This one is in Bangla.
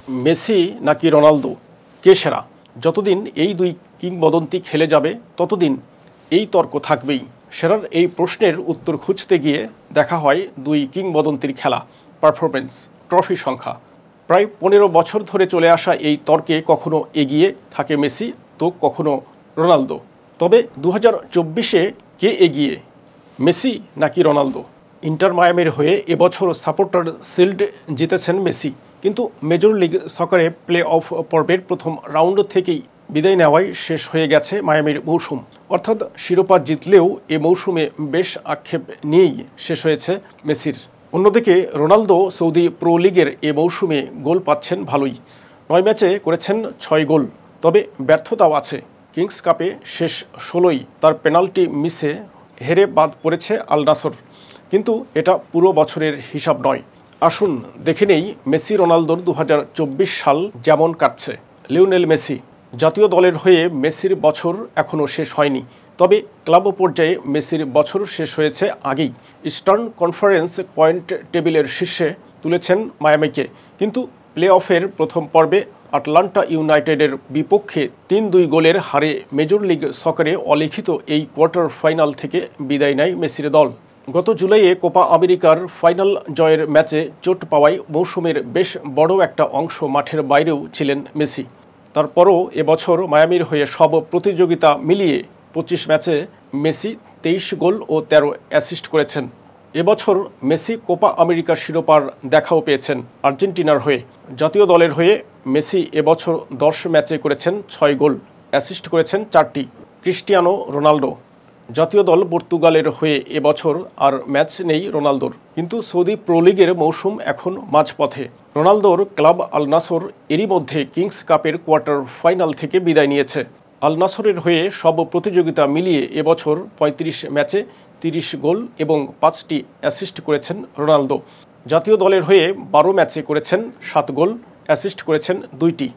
মেসি নাকি রোনালদো, কে সেরা? যতদিন এই দুই কিংবদন্তি খেলে যাবে ততদিন এই তর্ক থাকবেই। সেরার এই প্রশ্নের উত্তর খুঁজতে গিয়ে দেখা হয় দুই কিংবদন্তির খেলা, পারফরমেন্স, ট্রফি সংখ্যা। প্রায় 15 বছর ধরে চলে আসা এই তর্কে কখনো এগিয়ে থাকে মেসি তো কখনো রোনালদো। তবে 2024-এ কে এগিয়ে, মেসি নাকি রোনালদো? ইন্টার মায়ামির হয়ে এবছর সাপোর্টার শিল্ড জিতেছেন মেসি, কিন্তু মেজর লিগ সকারে প্লে অফ পর্বের প্রথম রাউন্ড থেকেই বিদায় নেওয়ায় শেষ হয়ে গেছে মায়ামির মৌসুম। অর্থাৎ শিরোপা জিতলেও এ মৌসুমে বেশ আক্ষেপ নিয়েই শেষ হয়েছে মেসির। অন্যদিকে রোনালদো সৌদি প্রো লিগের এ মৌসুমে গোল পাচ্ছেন ভালোই, 9 ম্যাচে করেছেন 6 গোল। তবে ব্যর্থতাও আছে। কিংস কাপে শেষ 16ই তার পেনাল্টি মিসে হেরে বাদ পড়েছে আল নাসর, কিন্তু এটা পুরো বছরের হিসাব নয়। আসুন দেখে নেই মেসি রোনালদোর 2024 সাল যেমন কাটছে। Lionel Messi. জাতীয় দলের হয়ে মেসির বছর এখনও শেষ হয়নি, তবে ক্লাব পর্যায়ে মেসির বছর শেষ হয়েছে আগেই। ইস্টার্ন কনফারেন্স পয়েন্ট টেবিলের শীর্ষে তুলেছেন মায়ামিকে, কিন্তু প্লে অফের প্রথম পর্বে আটলান্টা ইউনাইটেডের বিপক্ষে 3-2 গোলের হারে মেজর লিগ সকারে অলিখিত এই কোয়ার্টার ফাইনাল থেকে বিদায় নেয় মেসির দল। গত জুলাইয়ে কোপা আমেরিকার ফাইনাল জয়ের ম্যাচে চোট পাওয়ায় মৌসুমের বেশ বড় একটা অংশ মাঠের বাইরেও ছিলেন মেসি। তারপরও এবছর মায়ামির হয়ে সব প্রতিযোগিতা মিলিয়ে 25 ম্যাচে মেসি 23 গোল ও 13 অ্যাসিস্ট করেছেন। এবছর মেসি কোপা আমেরিকা শিরোপার দেখাও পেয়েছেন আর্জেন্টিনার হয়ে। জাতীয় দলের হয়ে মেসি এবছর 10 ম্যাচে করেছেন 6 গোল, অ্যাসিস্ট করেছেন 4টি। Cristiano Ronaldo. জাতীয় দল পর্তুগালের হয়ে এবছর আর ম্যাচ নেই রোনালদোর, কিন্তু সৌদি প্রো লিগের মৌসুম এখন মাঝপথে। রোনালদোর ক্লাব আল নাসর এরই মধ্যে কিংস কাপের কোয়ার্টার ফাইনাল থেকে বিদায় নিয়েছে। আল নাসরের হয়ে সব প্রতিযোগিতা মিলিয়ে এবছর 35 ম্যাচে 30 গোল এবং 5টি অ্যাসিস্ট করেছেন রোনালদো। জাতীয় দলের হয়ে 12 ম্যাচে করেছেন 7 গোল, অ্যাসিস্ট করেছেন 2টি।